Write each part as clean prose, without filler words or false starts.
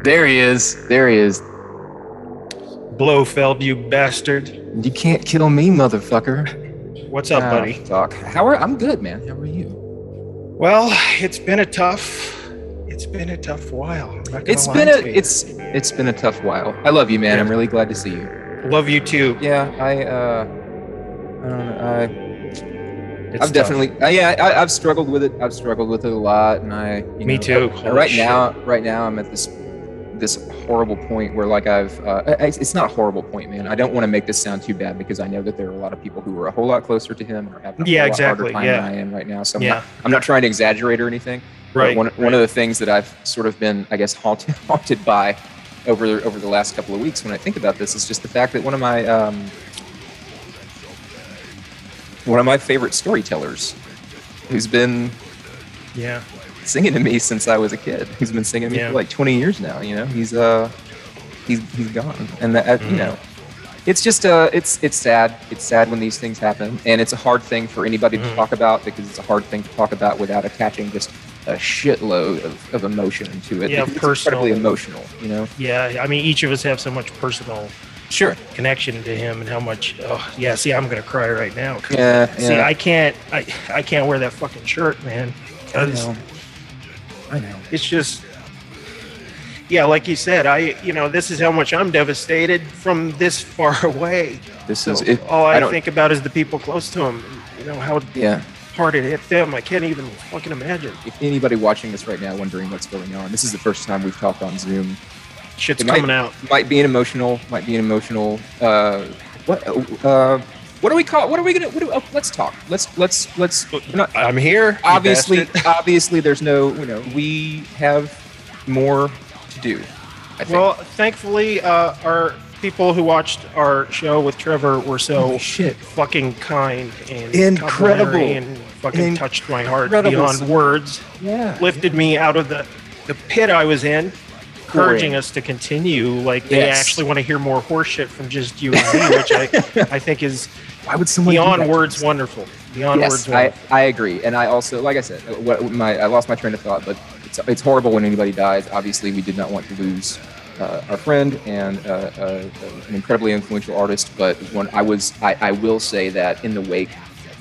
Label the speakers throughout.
Speaker 1: There he is. There he is.
Speaker 2: Blofeld, you bastard.
Speaker 1: You can't kill me, motherfucker.
Speaker 2: What's up, buddy?
Speaker 1: Fuck. I'm good, man. How are you?
Speaker 2: Well, it's been a tough while. I'm not gonna lie to you.
Speaker 1: It's been a tough while. I love you, man. I'm really glad to see you.
Speaker 2: Love you too.
Speaker 1: Yeah, I don't know.
Speaker 2: It's
Speaker 1: I've definitely, I've struggled with it. I've struggled with it a lot, and
Speaker 2: Me too.
Speaker 1: Right now, I'm at this horrible point where, like, it's not a horrible point, man. I don't want to make this sound too bad because I know that there are a lot of people who are a whole lot closer to him and are having a whole lot harder time than I am right now. So I'm not trying to exaggerate or anything.
Speaker 2: Right.
Speaker 1: One of the things that I've sort of been, I guess, haunted by over the last couple of weeks when I think about this is just the fact that one of my favorite storytellers, who's been singing to me since I was a kid, who's been singing to me for like 20 years now, he's gone, and that it's just it's sad. It's sad when these things happen, and it's a hard thing for anybody to talk about because it's a hard thing to talk about without attaching just a shitload of emotion to it.
Speaker 2: Yeah,
Speaker 1: it's
Speaker 2: personal.
Speaker 1: incredibly emotional,
Speaker 2: Yeah, I mean, each of us have so much personal connection to him, and how much. See, I'm gonna cry right now.
Speaker 1: Yeah.
Speaker 2: See, I can't wear that fucking shirt, man.
Speaker 1: I know.
Speaker 2: It's just. Yeah, like you said, this is how much I'm devastated from this far away. All I think about is the people close to him. How hard it hit them. I can't even fucking imagine.
Speaker 1: If anybody watching this right now wondering what's going on, this is the first time we've talked on Zoom.
Speaker 2: Shit's coming out.
Speaker 1: Might be an emotional. What do we call it? What are we gonna? Let's talk. Let's.
Speaker 2: I'm here.
Speaker 1: Obviously, there's no. We have more to do, I think.
Speaker 2: Well, thankfully, our people who watched our show with Trevor were so fucking kind and
Speaker 1: incredible
Speaker 2: and fucking touched my heart beyond words.
Speaker 1: Yeah,
Speaker 2: lifted me out of the pit I was in, encouraging us to continue. Like they actually want to hear more horse shit from just you and me, which I think is beyond words wonderful. Beyond words wonderful.
Speaker 1: I agree, and I also, like I said, I lost my train of thought, but it's horrible when anybody dies. Obviously, we did not want to lose our friend and an incredibly influential artist. But when I will say that in the wake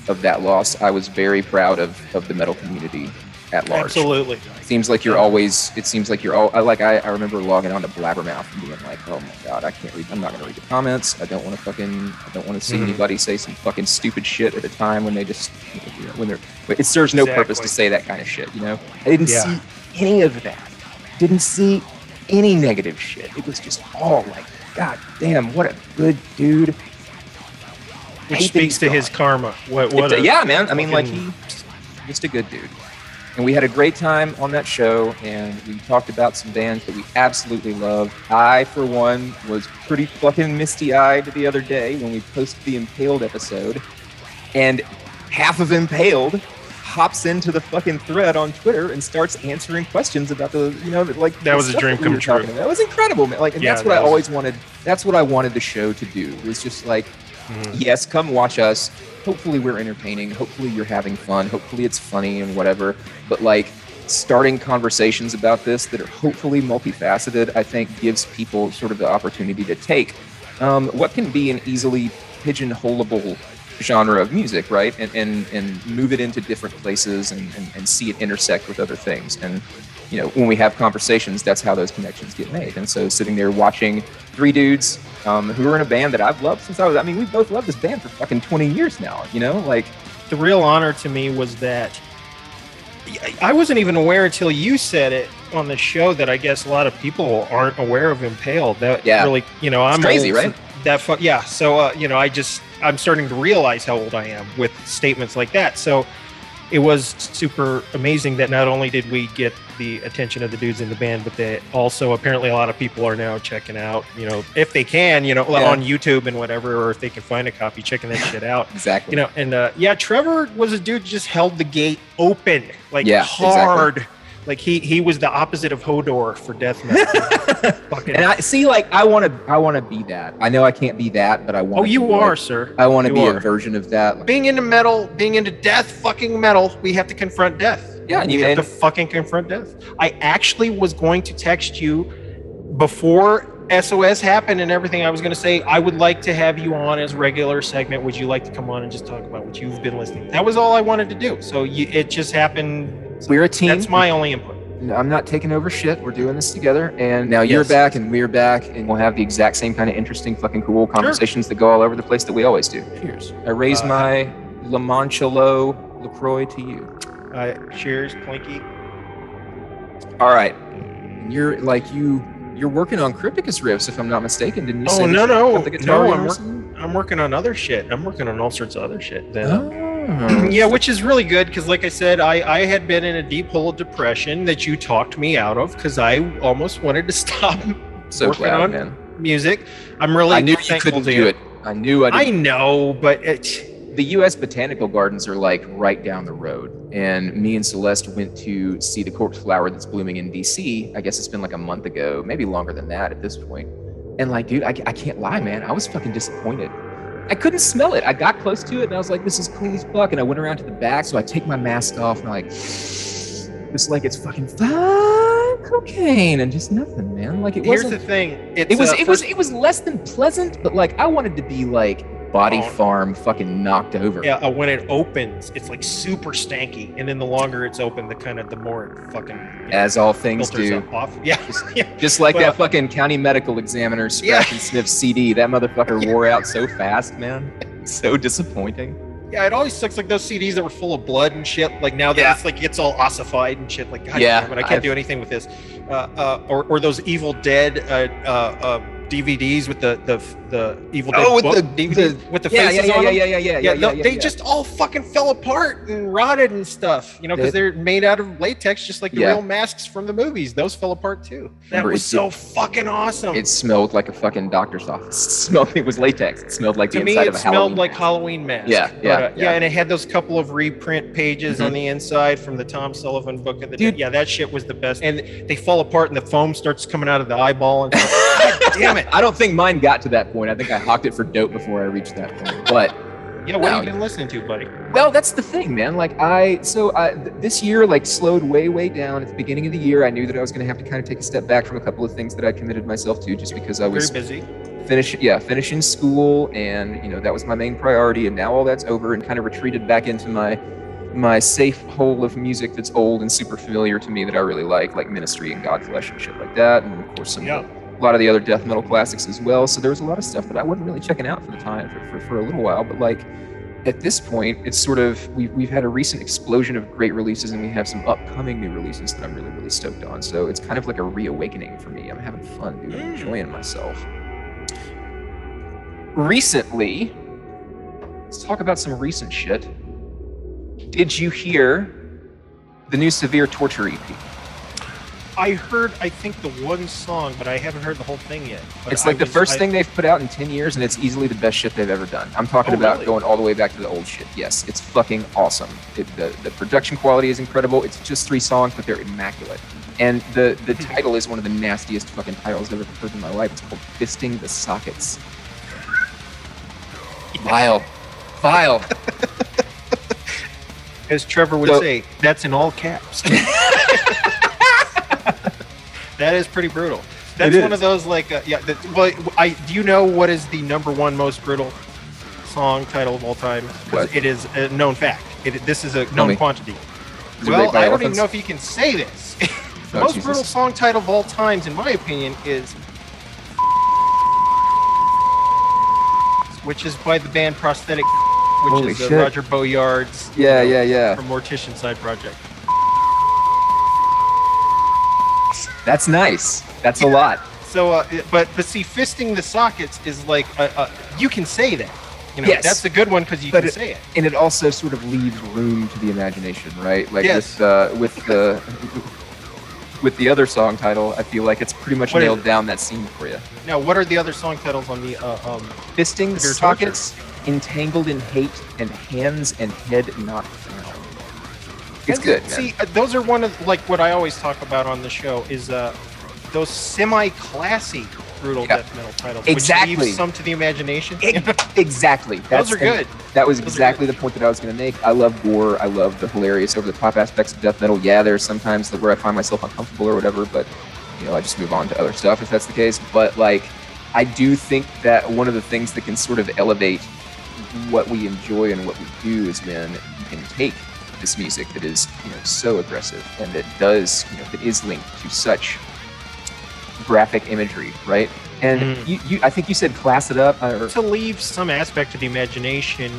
Speaker 1: of that loss, I was very proud of the metal community at large.
Speaker 2: Absolutely.
Speaker 1: It seems like you're all. I remember logging on to Blabbermouth and being like, oh my god, I can't read. I'm not gonna read the comments. I don't want to see anybody say some fucking stupid shit at a time when they just it serves no purpose to say that kind of shit. I didn't see any of that. Didn't see any negative shit. It was just all like, god damn, what a good dude.
Speaker 2: Which speaks to his karma.
Speaker 1: Man. I mean, like, he's just a good dude. And we had a great time on that show, and we talked about some bands that we absolutely love. I, for one, was pretty fucking misty-eyed the other day when we posted the Impaled episode, and half of Impaled hops into the fucking thread on Twitter and starts answering questions about that was
Speaker 2: a dream come true.
Speaker 1: That was incredible, man. Like, and that's what I always wanted. That's what I wanted the show to do. It was just like, yes, come watch us. Hopefully we're entertaining. Hopefully you're having fun. Hopefully it's funny and whatever. But like starting conversations about this that are hopefully multifaceted, I think gives people sort of the opportunity to take what can be an easily pigeonholable genre of music, right? And move it into different places and see it intersect with other things. And when we have conversations, that's how those connections get made. And so sitting there watching three dudes who are in a band that I've loved since we've both loved this band for fucking 20 years now, like.
Speaker 2: The real honor to me was that I wasn't even aware until you said it on the show that I guess a lot of people aren't aware of Impaled. That really, I'm
Speaker 1: crazy,
Speaker 2: old,
Speaker 1: right?
Speaker 2: So I'm starting to realize how old I am with statements like that. So it was super amazing that not only did we get the attention of the dudes in the band, but that also apparently a lot of people are now checking out, if they can, on YouTube and whatever, or if they can find a copy, checking that shit out.
Speaker 1: Exactly.
Speaker 2: Trevor was a dude who just held the gate open, hard.
Speaker 1: Exactly.
Speaker 2: Like he was the opposite of Hodor for death metal.
Speaker 1: And I see, like, I want to be that. I know I can't be that, but I want.
Speaker 2: Oh, you are, sir.
Speaker 1: I want to be a version of that.
Speaker 2: Being into metal, being into death, fucking metal, we have to confront death.
Speaker 1: Yeah,
Speaker 2: you have to fucking confront death. I actually was going to text you before SOS happened and everything, I was going to say, I would like to have you on as a regular segment. Would you like to come on and just talk about what you've been listening? That was all I wanted to do. So it just happened.
Speaker 1: We're a team.
Speaker 2: That's my only input.
Speaker 1: I'm not taking over shit. We're doing this together. And now you're back and we're back, and we'll have the exact same kind of interesting, fucking cool conversations that go all over the place that we always do. Cheers. I raise my Limoncello LaCroix to you.
Speaker 2: Cheers, Clinky.
Speaker 1: All right. You're working on Crypticus riffs, if I'm not mistaken. Didn't you say?
Speaker 2: I'm working on other shit. I'm working on all sorts of other shit. Yeah, which is really good because, like I said, I had been in a deep hole of depression that you talked me out of because I almost wanted to stop working on music. I'm really
Speaker 1: I knew you couldn't do it. I knew I know,
Speaker 2: but
Speaker 1: the U.S. Botanical Gardens are like right down the road, and me and Celeste went to see the corpse flower that's blooming in D.C. I guess it's been like a month ago, maybe longer than that at this point. And like, dude, I can't lie, man. I was fucking disappointed. I couldn't smell it. I got close to it and I was like, this is cool as fuck. And I went around to the back, so I take my mask off and I'm like, it's like it's fucking fine cocaine and just nothing, man. Like it wasn't.
Speaker 2: Here's the thing.
Speaker 1: It was less than pleasant, but like I wanted to be like Body Farm fucking knocked over.
Speaker 2: Yeah, when it opens, it's like super stanky, and then the longer it's open, the more it fucking
Speaker 1: as all things do.
Speaker 2: Off. Yeah,
Speaker 1: just like that fucking county medical examiner scratch and sniff CD. That motherfucker wore out so fast, man. So disappointing.
Speaker 2: Yeah, it always sucks, like those CDs that were full of blood and shit. Like now that it's like it's all ossified and shit. Like God damn it, I can't do anything with this. Or those Evil Dead DVDs with the Evil Dead book DVDs with the faces on them. They just all fucking fell apart and rotted and stuff, because they're made out of latex, just like the real masks from the movies. Those fell apart too. That was so fucking awesome.
Speaker 1: It smelled like a fucking doctor's office. It was latex. It smelled like the inside of a Halloween. To me, it smelled
Speaker 2: like Halloween mask. Yeah, and it had those couple of reprint pages on the inside from the Tom Sullivan book of the day. Yeah, that shit was the best. And they fall apart and the foam starts coming out of the eyeball. And God damn it.
Speaker 1: I don't think mine got to that point. I think I hawked it for dope before I reached that point. But
Speaker 2: yeah, what have you been listening to, buddy?
Speaker 1: Well, that's the thing, man. Like this year like slowed way down. At the beginning of the year, I knew that I was going to have to kind of take a step back from a couple of things that I committed myself to, just because I was
Speaker 2: very busy.
Speaker 1: Finishing school, and that was my main priority. And now all that's over, and kind of retreated back into my safe hole of music that's old and super familiar to me that I really like Ministry and Godflesh and shit like that, and of course a lot of the other death metal classics as well. So there was a lot of stuff that I wasn't really checking out for the time for a little while. But like at this point, it's sort of we've had a recent explosion of great releases, and we have some upcoming new releases that I'm really stoked on. So it's kind of like a reawakening for me. I'm having fun, dude. I'm enjoying myself. Recently, let's talk about some recent shit. Did you hear the new Severe Torture EP?
Speaker 2: I heard, I think, the one song, but I haven't heard the whole thing yet. But
Speaker 1: it's like the first thing they've put out in 10 years, and it's easily the best shit they've ever done. I'm talking about going all the way back to the old shit. Yes, it's fucking awesome. The production quality is incredible. It's just 3 songs, but they're immaculate. And the title is one of the nastiest fucking titles I've ever heard in my life. It's called Fisting the Sockets. Vile.
Speaker 2: As Trevor would say, that's in all caps. That is pretty brutal. That's one of those like, do you know what is the #1 most brutal song title of all time? Because it is a known fact. This is a known quantity. Well, I don't even know if you can say this. The most brutal song title of all times, in my opinion, is which is by the band Prosthetic, which is Roger Boyard's from Mortician side project.
Speaker 1: That's nice. That's a lot.
Speaker 2: So, but see, Fisting the Sockets is like you can say that.
Speaker 1: Yes.
Speaker 2: That's a good one because you can say it,
Speaker 1: and it also sort of leaves room to the imagination, right? Like with the other song title, I feel like it's pretty much nailed down that scene for you.
Speaker 2: Now, what are the other song titles on the
Speaker 1: Fisting the Sockets, Entangled in Hate, and Hands and Head Not Found? It's good, man.
Speaker 2: See, those are one of like what I always talk about on the show is those semi-classy brutal death metal titles, which leaves some to the imagination.
Speaker 1: Exactly.
Speaker 2: Those are good.
Speaker 1: That was exactly the point that I was going to make. I love gore. I love the hilarious, over-the-top aspects of death metal. Yeah, there's sometimes where I find myself uncomfortable or whatever, but I just move on to other stuff if that's the case. But like, I do think that one of the things that can sort of elevate what we enjoy and what we do is when you can take this music that is, so aggressive and that does, that is linked to such graphic imagery, right? And I think you said class it up.
Speaker 2: To leave some aspect of the imagination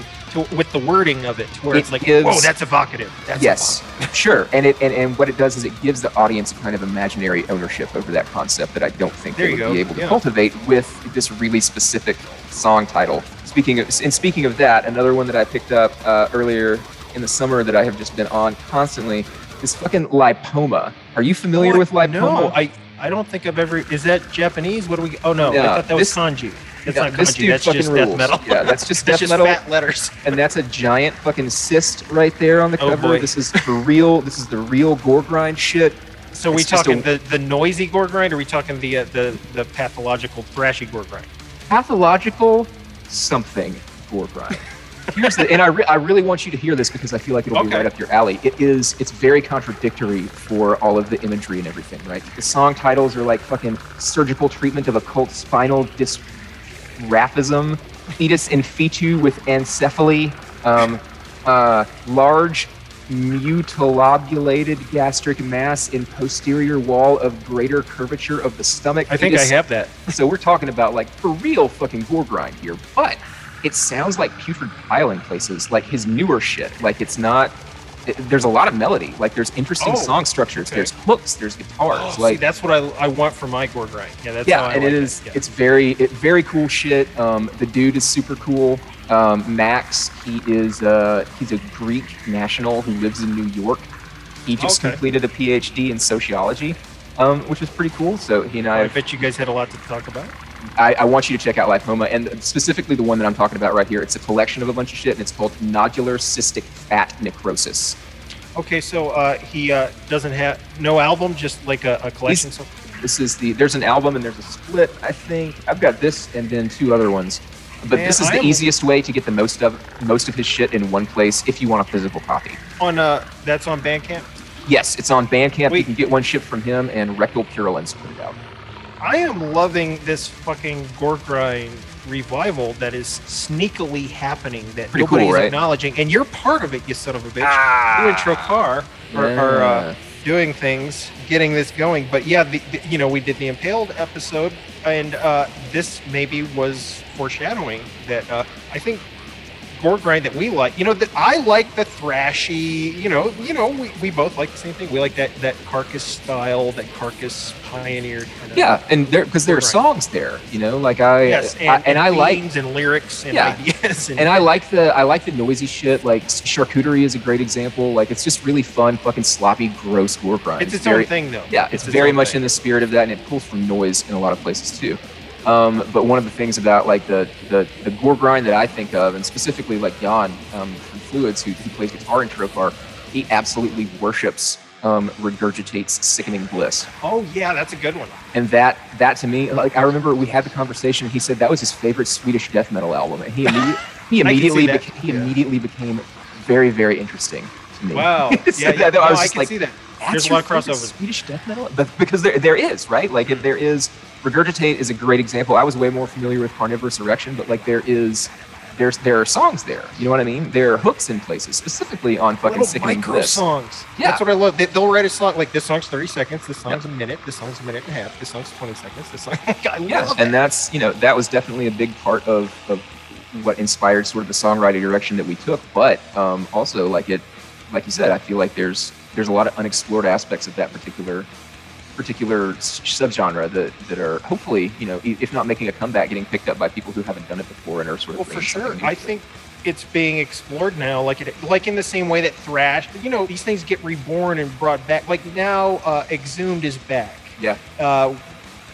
Speaker 2: with the wording of it, to where it's like, whoa, that's evocative. That's evocative.
Speaker 1: Sure. And what it does is it gives the audience a kind of imaginary ownership over that concept that I don't think they would be able to cultivate with this really specific song title. Speaking of that, another one that I picked up earlier in the summer that I have just been on constantly is fucking Lipoma. Are you familiar with Lipoma?
Speaker 2: No, I don't think I've ever. Is that Japanese? What do we? Oh no, I thought that was kanji. That's not kanji. That's just rules. Death metal.
Speaker 1: Yeah, that's just death
Speaker 2: metal.
Speaker 1: Fat
Speaker 2: letters.
Speaker 1: And that's a giant fucking cyst right there on the cover.
Speaker 2: Boy.
Speaker 1: This is for real. This is the real gore grind shit.
Speaker 2: So are we talking the noisy gore grind, or are we talking the pathological thrashy gore grind?
Speaker 1: Pathological something gore grind. Here's the, and I really want you to hear this because I feel like it'll be right up your alley. It's very contradictory for all of the imagery and everything, right? The song titles are like fucking surgical treatment of occult spinal dysraphism, fetus in fetu with ancephaly, large mutilobulated gastric mass in posterior wall of greater curvature of the stomach.
Speaker 2: I think I have that.
Speaker 1: So we're talking about like for real fucking gore grind here, but it sounds like putrid pile in places, like his newer shit. Like it's not. There's a lot of melody. Like there's interesting song structures. There's hooks. There's guitars.
Speaker 2: See, that's what I want for my gore grind. Yeah, that's how I
Speaker 1: and
Speaker 2: like
Speaker 1: it is. It's very cool shit. The dude is super cool. Max, he's a Greek national who lives in New York. He just completed a PhD in sociology, which is pretty cool. So he and I
Speaker 2: bet you guys had a lot to talk about.
Speaker 1: I want you to check out Lipoma, and specifically the one that I'm talking about right here. It's a collection of a bunch of shit, and it's called Nodular Cystic Fat Necrosis.
Speaker 2: Okay, so he doesn't have no album, just like a collection.
Speaker 1: There's an album and there's a split. I think I've got this and then two other ones. But this is the easiest way to get the most of his shit in one place if you want a physical copy.
Speaker 2: That's on Bandcamp?
Speaker 1: Yes, it's on Bandcamp. You can get one shipped from him, and Rectal Purulence put it out.
Speaker 2: I am loving this fucking gore grind revival that is sneakily happening that
Speaker 1: pretty
Speaker 2: nobody's
Speaker 1: cool, right?
Speaker 2: acknowledging, and you're part of it, you son of a bitch. You and Trocar are doing things, getting this going. But yeah, we did the Impaled episode, and this maybe was foreshadowing that I think gore grind that we like. That I like the thrashy. We both like the same thing. We like that Carcass style, that Carcass pioneered.
Speaker 1: And there are songs there. Like
Speaker 2: and
Speaker 1: I like
Speaker 2: themes and lyrics and ideas.
Speaker 1: And I like the noisy shit. Like Charcuterie is a great example. Like it's just really fun, fucking sloppy, gross gore grind.
Speaker 2: It's its own thing though.
Speaker 1: Yeah, it's very much in the spirit of that, and it pulls from noise in a lot of places too. But one of the things about like the gore grind that I think of, and specifically like Jan from Fluids, who plays guitar in Trocar, he absolutely worships Regurgitate's Sickening Bliss.
Speaker 2: Oh yeah, that's a good one.
Speaker 1: And that to me, like I remember we had the conversation. He said that was his favorite Swedish death metal album, and he immediately became very, very interesting to me.
Speaker 2: Wow.
Speaker 1: I was just
Speaker 2: can see that. There's a lot of crossovers.
Speaker 1: Swedish death metal, but because there is, right? Like if there is. Regurgitate is a great example. I was way more familiar with Carnivorous Erection, but like there are songs there. You know what I mean? There are hooks in places, specifically on fucking Sickening Bliss.
Speaker 2: Songs.
Speaker 1: Yeah.
Speaker 2: That's what I love. They'll write a song like this song's 30 seconds, this song's a minute, this song's a minute and a half, this song's 20 seconds, this song. I love
Speaker 1: and that's that was definitely a big part of what inspired sort of the songwriting direction that we took. But also like you said, I feel like there's a lot of unexplored aspects of that particular subgenre that are hopefully, if not making a comeback, getting picked up by people who haven't done it before and are sort of.
Speaker 2: Well, for sure, I think it's being explored now, like in the same way that thrash. These things get reborn and brought back. Like now, Exhumed is back.
Speaker 1: Yeah.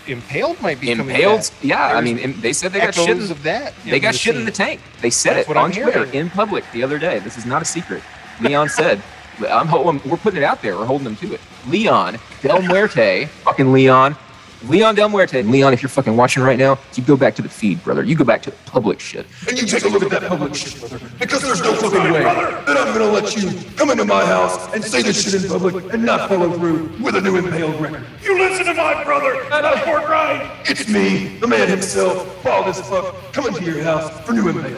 Speaker 2: Impaled might be coming
Speaker 1: back.
Speaker 2: Yeah.
Speaker 1: I mean, they said they got shit of that. They got shit in the tank. They said it on Twitter in public the other day. This is not a secret. Leon said. We're putting it out there. We're holding them to it. Leon Del Muerte, fucking Leon, Leon Del Muerte. Leon, if you're fucking watching right now, you go back to the feed, brother. You go back to the public shit.
Speaker 3: And you take a look at that public shit, brother. Because there's no fucking way that I'm gonna let you come into my house and say this shit in public and not follow through with a new impaled record. You listen to my brother, that poor grind. It's me, the man himself, bald as fuck, coming to your house for new impaled.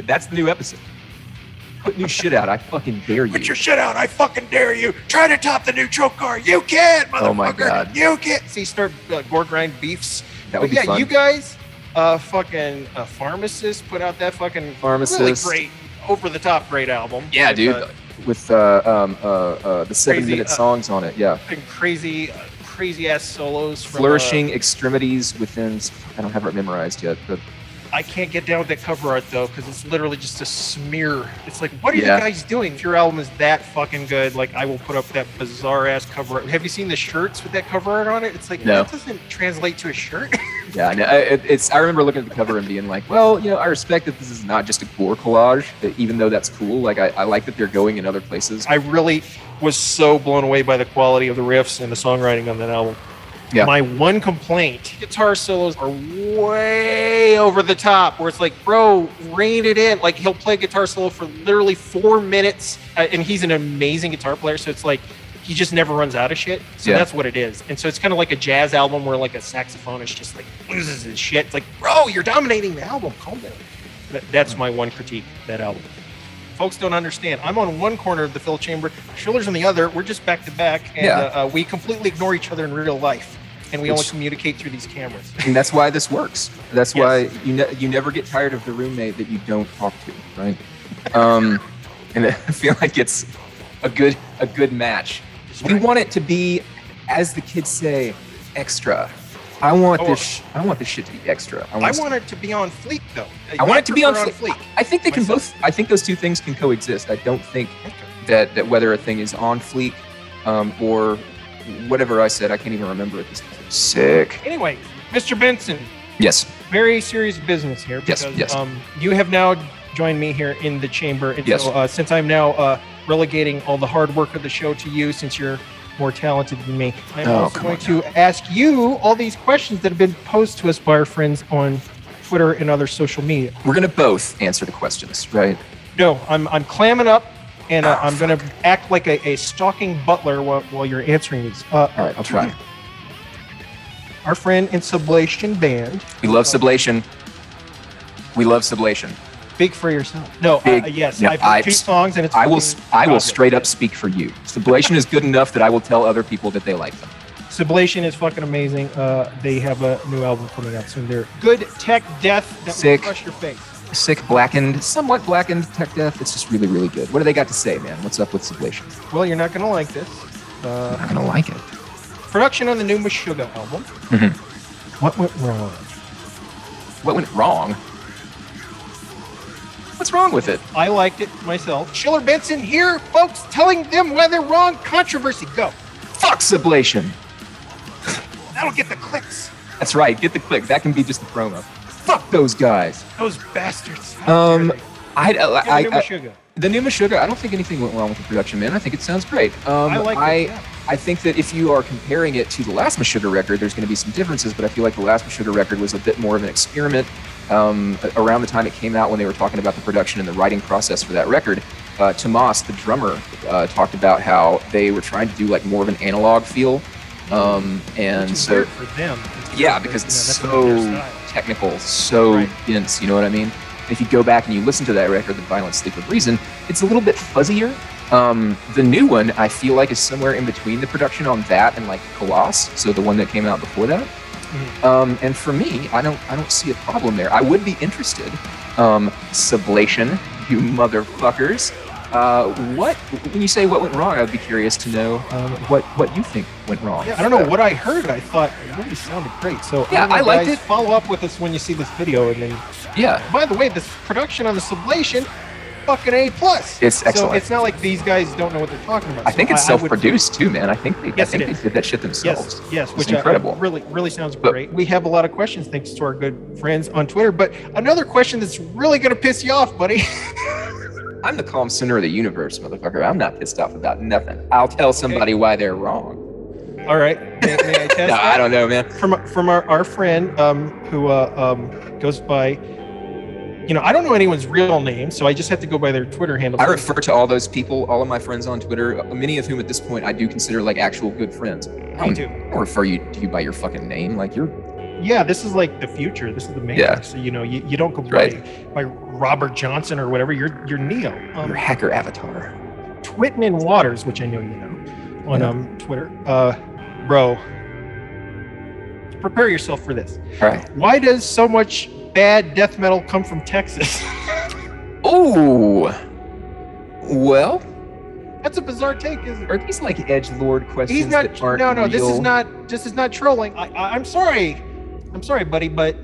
Speaker 1: That's the new episode. Put new shit out. I fucking dare you.
Speaker 3: Put your shit out. I fucking dare you. Try to top the new Trocar. You can, motherfucker.
Speaker 1: Oh my God.
Speaker 3: You can.
Speaker 2: See, start gore grind beefs.
Speaker 1: That would be fun.
Speaker 2: You guys, fucking Pharmacist put out that fucking
Speaker 1: Pharmacist.
Speaker 2: really great, over the top great album.
Speaker 1: Yeah,
Speaker 2: with,
Speaker 1: dude. With the 7-minute songs on it. Yeah.
Speaker 2: And crazy ass solos. From,
Speaker 1: Flourishing extremities within. I don't have it memorized yet, but.
Speaker 2: I can't get down with that cover art though, because it's literally just a smear. It's like, what are you guys doing? If your album is that fucking good, like I will put up that bizarre ass cover art. Have you seen the shirts with that cover art on it? It's like,
Speaker 1: no.
Speaker 2: That doesn't translate to a shirt.
Speaker 1: Yeah, I know. I remember looking at the cover and being like, well, I respect that this is not just a gore collage, even though that's cool. Like, I like that they're going in other places.
Speaker 2: I really was so blown away by the quality of the riffs and the songwriting on that album.
Speaker 1: Yeah.
Speaker 2: My one complaint, guitar solos are way over the top, where it's like, bro, rein it in. Like, he'll play a guitar solo for literally 4 minutes, and he's an amazing guitar player, so it's like, he just never runs out of shit. So that's what it is. And so it's kind of like a jazz album where like a saxophonist just like loses his shit. It's like, bro, you're dominating the album. Calm down. That's my one critique, that album. Folks don't understand. I'm on one corner of the Filth Chamber, Schuler's on the other. We're just back to back, and we completely ignore each other in real life. And we only communicate through these cameras.
Speaker 1: And that's why this works. That's why you never get tired of the roommate that you don't talk to, right? And I feel like it's a good match. We want it to be, as the kids say, extra. I want this shit to be extra. I
Speaker 2: want it to be on fleek, though.
Speaker 1: I want it to be on fleek. I think they can both. I think those two things can coexist. I don't think that whether a thing is on fleek or whatever I said, I can't even remember it. This is sick.
Speaker 2: Anyway, Mr. Benson.
Speaker 1: Yes.
Speaker 2: Very serious business here because you have now joined me here in the chamber. And so since I'm now relegating all the hard work of the show to you, since you're more talented than me, I'm also going to ask you all these questions that have been posed to us by our friends on Twitter and other social media.
Speaker 1: We're going to both answer the questions, right?
Speaker 2: No, I'm clamming up. And I'm going to act like a stalking butler while you're answering these.
Speaker 1: All right, I'll try.
Speaker 2: Our friend in Sublation Band.
Speaker 1: We love Sublation. We love Sublation.
Speaker 2: Speak for yourself. No, yes,
Speaker 1: no,
Speaker 2: I've heard 2 songs, and it's.
Speaker 1: I will straight up speak for you. Sublation is good enough that I will tell other people that they like them.
Speaker 2: Sublation is fucking amazing. They have a new album coming out soon. They're good tech death that will crush your face.
Speaker 1: Sick, somewhat blackened tech death. It's just really, really good. What do they got to say, man? What's up with Sublation?
Speaker 2: Well, you're not going to like this.
Speaker 1: I'm not going to like it.
Speaker 2: Production on the new MESHUGGAH album.
Speaker 1: Mm-hmm.
Speaker 2: What went wrong?
Speaker 1: What went wrong? What's wrong with it?
Speaker 2: I liked it myself. Schuler Benson here, folks, telling them why they're wrong. Controversy, go.
Speaker 1: Fuck Sublation.
Speaker 2: That'll get the clicks.
Speaker 1: That's right. Get the click. That can be just the promo. Fuck those guys.
Speaker 2: Those bastards.
Speaker 1: The
Speaker 2: new
Speaker 1: MESHUGGAH, I don't think anything went wrong with the production, man. I think it sounds great. I think that if you are comparing it to the last MESHUGGAH record, there's going to be some differences, but I feel like the last MESHUGGAH record was a bit more of an experiment. Around the time it came out, when they were talking about the production and the writing process for that record, Tomas, the drummer, talked about how they were trying to do like more of an analog feel. And so
Speaker 2: for them,
Speaker 1: because it's so technical, so dense, you know what I mean? If you go back and you listen to that record, The Violent Sleep of Reason, it's a little bit fuzzier. The new one, I feel like, is somewhere in between the production on that and like Coloss, so the one that came out before that. Mm-hmm. And for me, I don't see a problem there. I would be interested. Sublation, you motherfuckers. When you say what went wrong, I'd be curious to know what you think went wrong.
Speaker 2: Yeah, I don't know what I heard. I thought it really sounded great. So
Speaker 1: I liked it.
Speaker 2: Follow up with us when you see this video, and then By the way, this production on the Sublation, fucking A+.
Speaker 1: It's excellent.
Speaker 2: So it's not like these guys don't know what they're talking about.
Speaker 1: I think it's self-produced too, man. I think they did that shit themselves.
Speaker 2: Yes,
Speaker 1: which is incredible.
Speaker 2: Really sounds great. We have a lot of questions thanks to our good friends on Twitter. But another question that's really going to piss you off, buddy.
Speaker 1: I'm the calm center of the universe, motherfucker. I'm not pissed off about nothing. I'll tell somebody why they're wrong.
Speaker 2: All right. May I test
Speaker 1: No,
Speaker 2: that?
Speaker 1: I don't know, man.
Speaker 2: From our friend who goes by, I don't know anyone's real name, so I just have to go by their Twitter handle.
Speaker 1: I refer to all those people, all of my friends on Twitter, many of whom at this point I do consider like actual good friends.
Speaker 2: Me too.
Speaker 1: I don't refer to you by your fucking name. Like you're.
Speaker 2: Yeah, this is like the future. This is the Matrix. So, you don't go by Robert Johnson or whatever. You're Neo.
Speaker 1: Your hacker avatar.
Speaker 2: Twitten and Waters, which I know you know on Twitter. Bro, prepare yourself for this.
Speaker 1: All right.
Speaker 2: Why does so much bad death metal come from Texas?
Speaker 1: Oh, well,
Speaker 2: that's a bizarre take, isn't it?
Speaker 1: Are these like edgelord questions?
Speaker 2: He's not.
Speaker 1: That aren't
Speaker 2: No.
Speaker 1: real?
Speaker 2: This is not trolling. I'm sorry. I'm sorry, buddy, but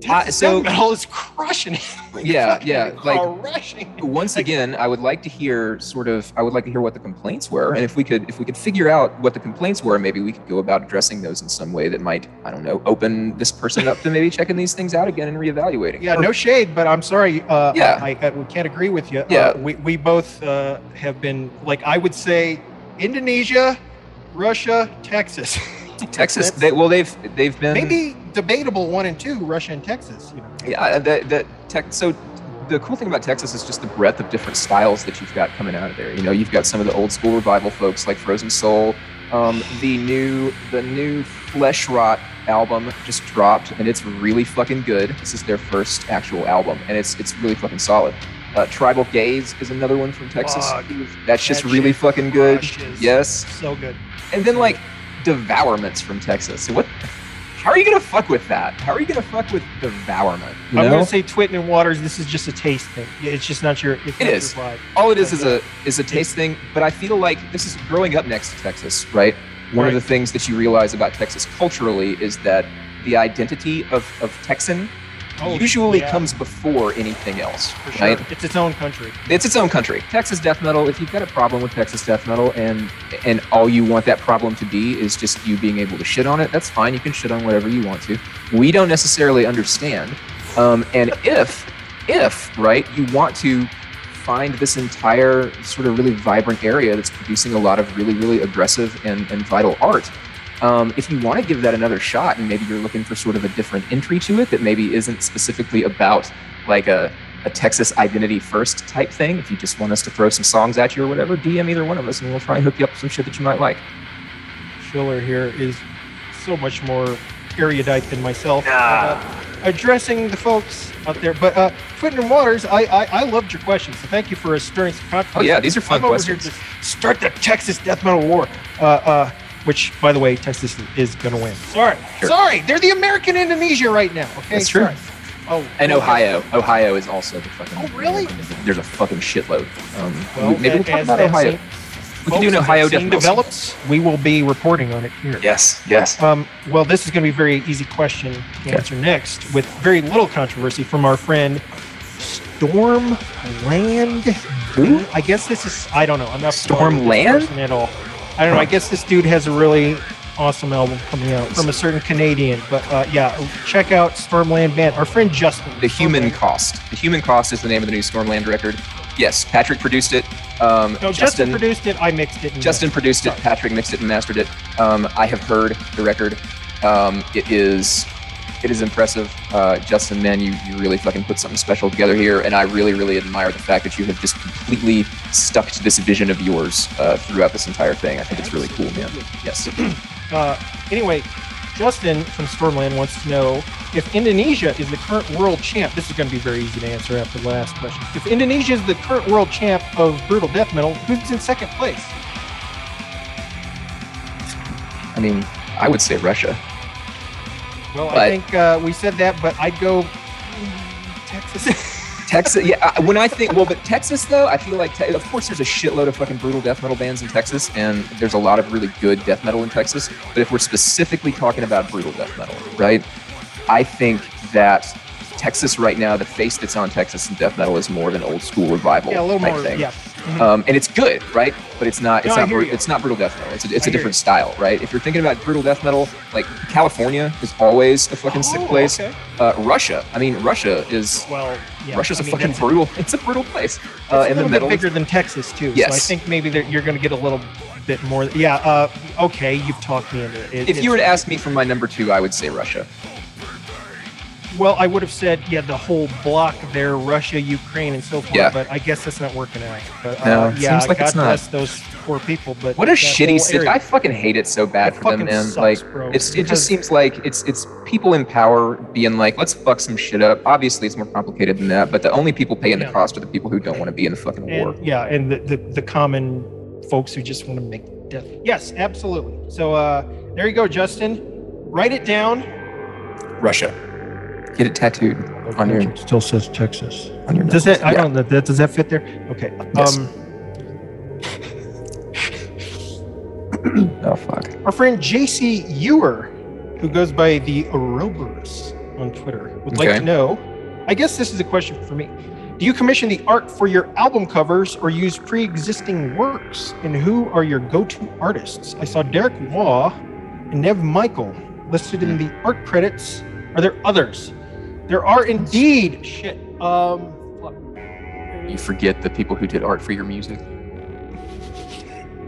Speaker 2: Texas death metal is crushing it.
Speaker 1: Yeah. Like
Speaker 2: crushing.
Speaker 1: Once again, I would like to hear what the complaints were, and if we could figure out what the complaints were, maybe we could go about addressing those in some way that might, I don't know, open this person up to maybe checking these things out again and reevaluating.
Speaker 2: Yeah, no shade, but I'm sorry. I we can't agree with you.
Speaker 1: Yeah,
Speaker 2: we both have been, like, I would say Indonesia, Russia, Texas.
Speaker 1: Texas. They've been
Speaker 2: maybe debatable 1 and 2, Russia and Texas.
Speaker 1: Yeah, so the cool thing about Texas is just the breadth of different styles that you've got coming out of there. You've got some of the old school revival folks like Frozen Soul. The new Flesh Rot album just dropped, and it's really fucking good. This is their first actual album, and it's really fucking solid. Tribal Gaze is another one from Texas. That's just really fucking good. Yes,
Speaker 2: so good.
Speaker 1: And then like Devourment's from Texas. So how are you gonna fuck with that? How are you gonna fuck with Devourment?
Speaker 2: I'm gonna say Twitten and Waters. This is just a taste thing. It's just not your. It is. Your vibe.
Speaker 1: All it is a taste thing. But I feel like this is growing up next to Texas, right? One of the things that you realize about Texas culturally is that the identity of Texan usually comes before anything else.
Speaker 2: For sure. Right? It's its own country.
Speaker 1: It's its own country. Texas death metal, if you've got a problem with Texas death metal and all you want that problem to be is just you being able to shit on it, that's fine. You can shit on whatever you want to. We don't necessarily understand. And if you want to find this entire sort of really vibrant area that's producing a lot of really, really aggressive and vital art, if you want to give that another shot and maybe you're looking for sort of a different entry to it that maybe isn't specifically about like a Texas identity first type thing, if you just want us to throw some songs at you or whatever, DM either one of us and we'll try and hook you up with some shit that you might like.
Speaker 2: Schuler here is so much more erudite than myself addressing the folks out there. But Twitten and Waters, I loved your questions, so thank you for stirring some controversy.
Speaker 1: Oh yeah, these are fun questions.
Speaker 2: Over here to start the Texas death metal war. Which, by the way, Texas is going to win. Sorry, they're the American Indonesia right now. Okay,
Speaker 1: that's true.
Speaker 2: Oh,
Speaker 1: and Ohio. Ohio is also the fucking.
Speaker 2: Oh, really?
Speaker 1: There's a fucking shitload. Maybe we'll talk about Ohio. We can do an Ohio death metal.
Speaker 2: Develops, we will be reporting on it here.
Speaker 1: Yes.
Speaker 2: Well, this is going to be a very easy question to answer next, with very little controversy from our friend Stormland.
Speaker 1: Who?
Speaker 2: I guess this is. I don't know. I'm not
Speaker 1: Stormland
Speaker 2: at all. I don't know. I guess this dude has a really awesome album coming out from a certain Canadian. But check out Stormland band. Our friend Justin.
Speaker 1: The Human Cost. The Human Cost is the name of the new Stormland record. Yes, Patrick produced it.
Speaker 2: No, Justin produced it. I mixed it.
Speaker 1: Justin produced it. Patrick mixed it and mastered it. I have heard the record. It is impressive. Justin, man, you really fucking put something special together here, and I really, really admire the fact that you have just completely stuck to this vision of yours throughout this entire thing. I think it's really cool, man. Yes.
Speaker 2: Anyway, Justin from Stormland wants to know if Indonesia is the current world champ. This is going to be very easy to answer after the last question. If Indonesia is the current world champ of brutal death metal, who's in second place?
Speaker 1: I mean, I would say Russia.
Speaker 2: Well, I think we said that, but I'd go Texas.
Speaker 1: Texas, yeah. When I think, but Texas though, I feel like, of course, there's a shitload of fucking brutal death metal bands in Texas, and there's a lot of really good death metal in Texas. But if we're specifically talking about brutal death metal, right? I think that Texas right now, the face that's on Texas in death metal is more of an old school revival type thing.
Speaker 2: Yeah.
Speaker 1: And it's good, right? But it's not brutal death metal. It's a different style, right? If you're thinking about brutal death metal, like California is always a fucking sick place.
Speaker 2: Okay.
Speaker 1: Russia is Russia's a fucking brutal. It's a brutal place.
Speaker 2: It's a little bit bigger than Texas too.
Speaker 1: Yes.
Speaker 2: So I think maybe you're going to get a little bit more. Yeah. Okay, you've talked me into it.
Speaker 1: If you were to ask me for my number 2, I would say Russia.
Speaker 2: Well, I would have said, the whole block there, Russia, Ukraine, and so forth.
Speaker 1: Yeah.
Speaker 2: But I guess that's not working out. But,
Speaker 1: No, seems like
Speaker 2: God
Speaker 1: it's not.
Speaker 2: bless those poor people. But
Speaker 1: What a shitty city! I fucking hate it so bad for them, man.
Speaker 2: Sucks,
Speaker 1: Like,
Speaker 2: bro,
Speaker 1: it just seems like it's people in power being like, let's fuck some shit up. Obviously, it's more complicated than that. But the only people paying the cost are the people who don't want to be in the fucking war.
Speaker 2: And the common folks who just want to make death. Yes, absolutely. So there you go, Justin. Write it down.
Speaker 1: Russia. Get it tattooed on your.
Speaker 2: It still says Texas.
Speaker 1: On your
Speaker 2: Does that?
Speaker 1: knuckles.
Speaker 2: I don't know. Does that fit there? Okay.
Speaker 1: Yes. Oh fuck.
Speaker 2: Our friend JC Ewer, who goes by the Ouroboros on Twitter, would like to know. I guess this is a question for me. Do you commission the art for your album covers or use pre-existing works? And who are your go-to artists? I saw Derek Waugh and Nev Michael listed in the art credits. Are there others? There are indeed. Shit.
Speaker 1: You forget the people who did art for your music.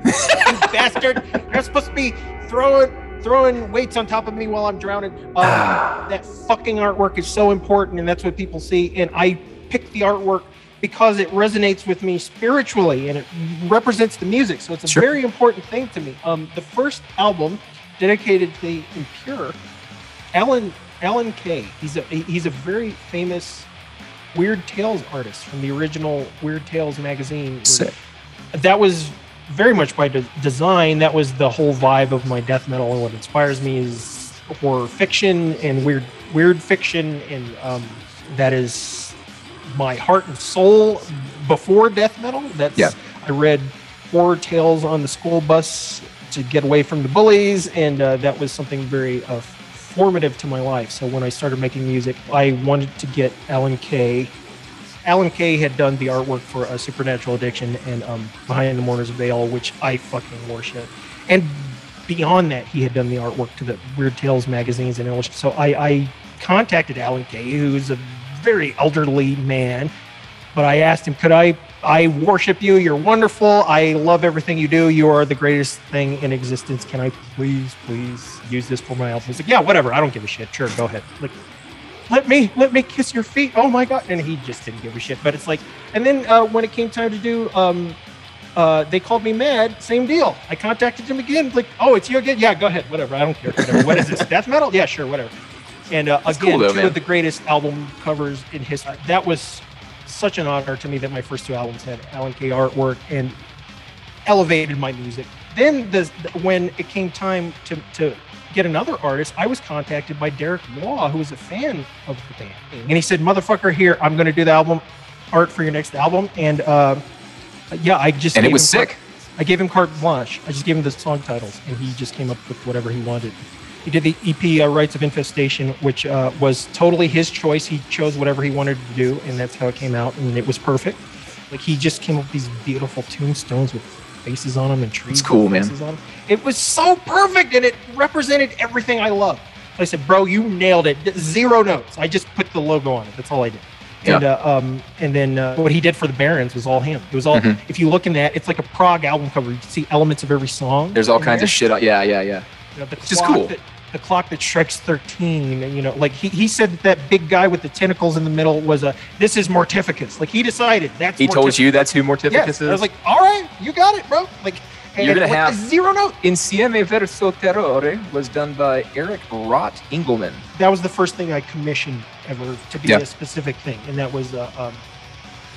Speaker 2: You bastard! You're supposed to be throwing weights on top of me while I'm drowning. That fucking artwork is so important, and that's what people see. And I picked the artwork because it resonates with me spiritually, and it represents the music. So it's a very important thing to me. The first album dedicated to the Impure, Alan Kay. He's a very famous Weird Tales artist from the original Weird Tales magazine.
Speaker 1: Sick.
Speaker 2: That was very much by design. That was the whole vibe of my death metal, and what inspires me is horror fiction and weird fiction, and that is my heart and soul before death metal. I read horror tales on the school bus to get away from the bullies, and that was something very formative to my life. So when I started making music, I wanted to get Alan Kay. Alan Kay had done the artwork for Supernatural Addiction and Behind the Mourner's Veil, which I fucking worship. And beyond that, he had done the artwork to the Weird Tales magazines and illustrations. So I contacted Alan Kay, who's a very elderly man, but I asked him, could I worship you? You're wonderful. I love everything you do. You are the greatest thing in existence. Can I please use this for my album? He's like, yeah, whatever. I don't give a shit. Sure, go ahead. Like, let me kiss your feet. Oh my God. And he just didn't give a shit. But it's like, and then when it came time to do, they called me mad. Same deal. I contacted him again. Like, oh, it's you again? Yeah, go ahead. Whatever. I don't care. Whatever. What is this? Death metal? Yeah, sure. Whatever. And again,
Speaker 1: cool, though,
Speaker 2: two of the greatest album covers in history. That was such an honor to me that my first 2 albums had Alan Kay artwork and elevated my music. Then when it came time to get another artist, I was contacted by Derek Waugh, who was a fan of the band. And he said, motherfucker, here, I'm going to do the album art for your next album. And I just...
Speaker 1: And it was sick.
Speaker 2: I gave him carte blanche. I just gave him the song titles, and he just came up with whatever he wanted. He did the EP Rites of Infestation, which was totally his choice. He chose whatever he wanted to do, and that's how it came out, and it was perfect. Like, he just came up with these beautiful tombstones with faces on them and trees.
Speaker 1: It's cool, man.
Speaker 2: On them. It was so perfect, and it represented everything I love. I said, bro, you nailed it. 0 notes. I just put the logo on it. That's all I did.
Speaker 1: Yeah.
Speaker 2: And then what he did for the Barons was all him. It was all, if you look in that, it's like a prog album cover. You can see elements of every song.
Speaker 1: There's all kinds of shit. Yeah.
Speaker 2: Which is cool. The clock that strikes 13, and like he said that big guy with the tentacles in the middle was this is Mortificus. Like, he decided that's.
Speaker 1: He told you that's who Mortificus is.
Speaker 2: I was like, all right, you got it, bro. Like,
Speaker 1: you're gonna have
Speaker 2: 0 note.
Speaker 1: Insieme verso terrore was done by Eric Rott Engelman.
Speaker 2: That was the first thing I commissioned ever to be a specific thing, and that was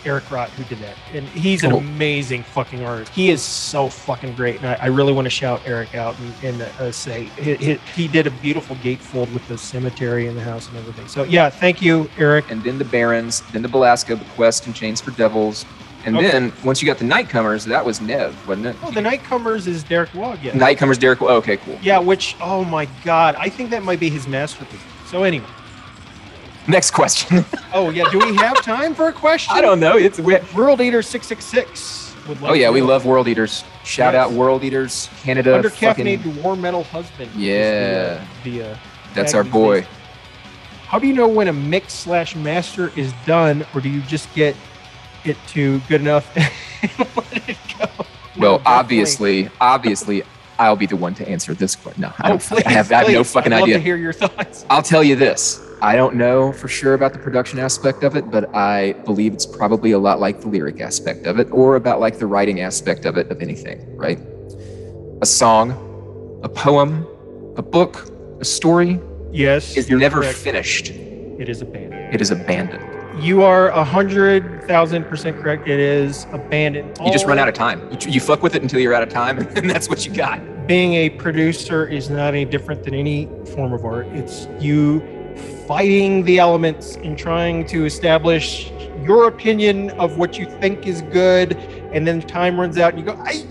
Speaker 2: Eric Rott who did that. And he's an amazing fucking artist. He is so fucking great, and I really want to shout Eric out and say he did a beautiful gatefold with the cemetery in the house and everything. So yeah, thank you, Eric.
Speaker 1: And then the Barons, then the Belasco, Bequest, and Chains for Devils. And then once you got the Nightcomers, that was Nev, wasn't it?
Speaker 2: Oh, the Nightcomers is Derek Waugh. Yeah.
Speaker 1: Nightcomers, Derek Waugh. Okay, cool.
Speaker 2: Yeah, which, oh my God, I think that might be his masterpiece. So anyway.
Speaker 1: Next question.
Speaker 2: Oh yeah, do we have time for a question?
Speaker 1: I don't know. It's
Speaker 2: World Eater 666 would like.
Speaker 1: Oh yeah, we love World Eaters. Shout out World Eaters, Canada.
Speaker 2: Under caffeinated war metal husband.
Speaker 1: Yeah. That's our boy.
Speaker 2: How do you know when a mix/master is done, or do you just get it to good enough and let it go?
Speaker 1: Well, obviously, I'll be the one to answer this question. No, I have no fucking idea.
Speaker 2: I'd love to hear your thoughts.
Speaker 1: I'll tell you this. I don't know for sure about the production aspect of it, but I believe it's probably a lot like the lyric aspect of it, or about like the writing aspect of it, of anything, right? A song, a poem, a book, a story.
Speaker 2: Yes.
Speaker 1: Is never finished.
Speaker 2: It is abandoned.
Speaker 1: It is abandoned.
Speaker 2: You are 100,000% correct. It is abandoned.
Speaker 1: You just run out of time. You fuck with it until you're out of time, and that's what you got.
Speaker 2: Being a producer is not any different than any form of art. It's you fighting the elements and trying to establish your opinion of what you think is good, and then time runs out and you go, I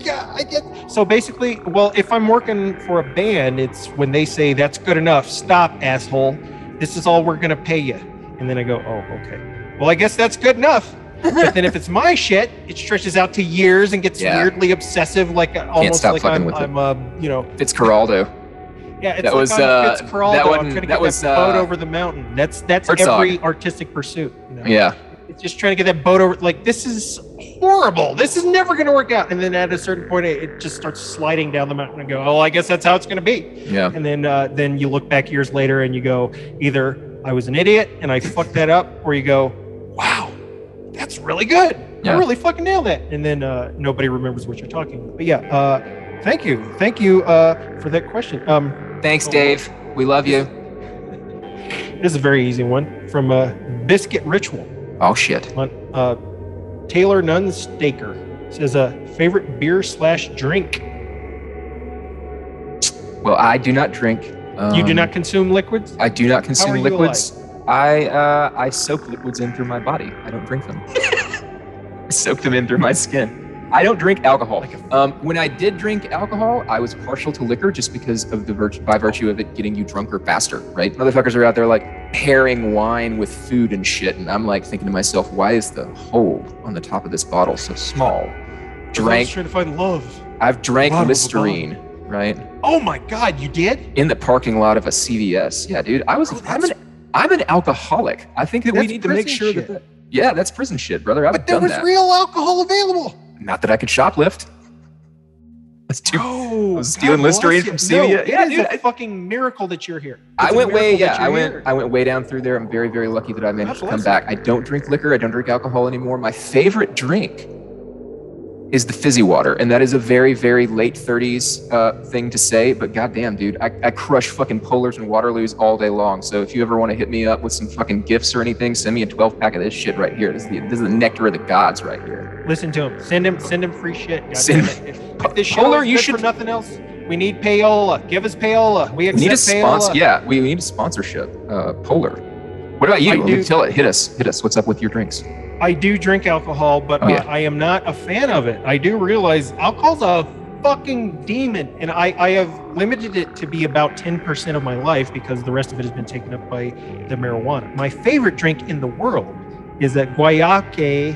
Speaker 2: get. So basically, well, if I'm working for a band, it's when they say that's good enough, stop, asshole. This is all we're gonna pay you. And then I go, oh, okay. Well, I guess that's good enough. But then if it's my shit, it stretches out to years and gets weirdly obsessive, like almost like I'm
Speaker 1: Fitzcarraldo.
Speaker 2: Yeah, it's Fitzcarraldo. I'm trying to get that boat over the mountain. That's every artistic pursuit. You know?
Speaker 1: Yeah.
Speaker 2: It's just trying to get that boat over. Like, this is horrible. This is never going to work out. And then at a certain point, it just starts sliding down the mountain and go, oh, I guess that's how it's going to be.
Speaker 1: Yeah.
Speaker 2: And then you look back years later and you go, either I was an idiot and I fucked that up, or you go, wow, that's really good. I really fucking nailed that. And then nobody remembers what you're talking about. But yeah, thank you for that question.
Speaker 1: Thanks, Dave. We love you.
Speaker 2: This is a very easy one from Biscuit Ritual.
Speaker 1: Oh shit.
Speaker 2: Taylor Nunstaker says favorite beer/drink.
Speaker 1: Well, I do not drink.
Speaker 2: You do not consume liquids?
Speaker 1: I do not consume liquids. I soak liquids in through my body. I don't drink them. I soak them in through my skin. I don't drink alcohol. When I did drink alcohol, I was partial to liquor just because of by virtue of it getting you drunker faster, right? Motherfuckers are out there like pairing wine with food and shit, and I'm like thinking to myself, why is the hole on the top of this bottle so small?
Speaker 2: I was trying to find love.
Speaker 1: I've drank Listerine, right?
Speaker 2: Oh my God, you did?
Speaker 1: In the parking lot of a CVS. Yeah, dude. I'm an alcoholic. I think that we need to make sure that. Yeah, that's prison shit, brother. But there was
Speaker 2: real alcohol available.
Speaker 1: Not that I could shoplift. I was stealing Listerine from CVS.
Speaker 2: Yeah, dude, it's a fucking miracle that you're here.
Speaker 1: I went way down through there. I'm very, very lucky that I managed to come back. I don't drink liquor. I don't drink alcohol anymore. My favorite drink is the fizzy water, and that is a very, very late 30s thing to say, but goddamn, dude, I crush fucking Polars and Waterloos all day long. So if you ever want to hit me up with some fucking gifts or anything, send me a 12-pack of this shit right here. This is the nectar of the gods right here.
Speaker 2: Listen to him. Send him free shit. If this show
Speaker 1: Polar,
Speaker 2: is good for nothing else, we need payola. Give us payola. We need a sponsor.
Speaker 1: Yeah, we need a sponsorship. Polar. What about you? Hit us. What's up with your drinks?
Speaker 2: I do drink alcohol, but I am not a fan of it. I do realize alcohol's a fucking demon, and I have limited it to be about 10% of my life because the rest of it has been taken up by the marijuana. My favorite drink in the world is a guayake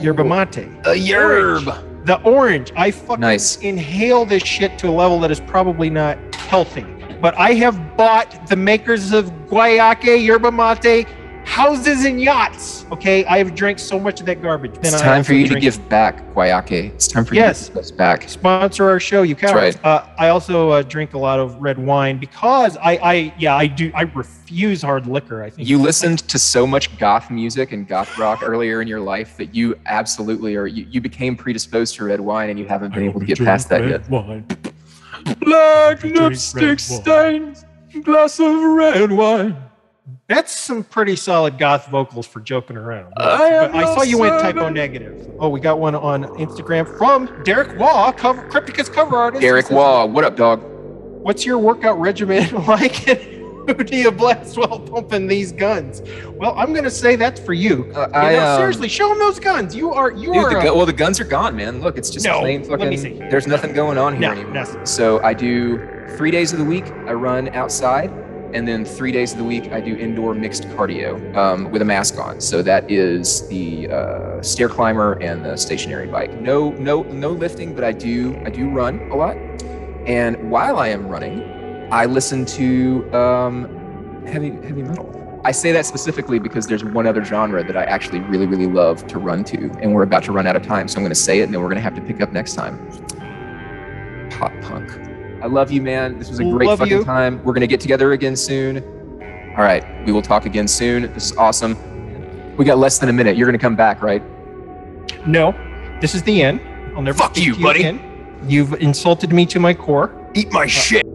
Speaker 2: yerba mate.
Speaker 1: A yerb.
Speaker 2: The orange. I fucking inhale this shit to a level that is probably not healthy. But I have bought the makers of guayake yerba mate houses and yachts. Okay, I have drank so much of that garbage.
Speaker 1: It's time for you to give back, Guayake. It's time for you to give us back.
Speaker 2: Sponsor our show, you cowards. Right. I also drink a lot of red wine because I refuse hard liquor. I think
Speaker 1: you listened to so much goth music and goth rock earlier in your life that you absolutely you became predisposed to red wine, and you haven't been able to get past that yet. Wine. Black lipstick stains, glass of red wine.
Speaker 2: That's some pretty solid goth vocals for joking around. But I saw you went typo negative. Oh, we got one on Instagram from Derek Waugh, Crypticus cover artist.
Speaker 1: Derek Waugh, what up, dog?
Speaker 2: What's your workout regimen like? Who do you blast while pumping these guns? Well, I'm going to say that's for you. Seriously, show them those guns. Well,
Speaker 1: the guns are gone, man. Look, it's just plain fucking.
Speaker 2: Let me see.
Speaker 1: There's nothing going on here anymore. So I do 3 days of the week. I run outside. And then 3 days of the week, I do indoor mixed cardio with a mask on. So that is the stair climber and the stationary bike. No lifting, but I do run a lot. And while I am running, I listen to heavy metal. I say that specifically because there's one other genre that I actually really, really love to run to, and we're about to run out of time, so I'm going to say it, and then we're going to have to pick up next time. Pop punk. I love you, man. This was a great fucking time. We're going to get together again soon. All right, we will talk again soon. This is awesome. We got less than a minute. You're going to come back, right?
Speaker 2: No, this is the end. I'll never
Speaker 1: fuck you, buddy.
Speaker 2: Again. You've insulted me to my core.
Speaker 1: Eat my shit.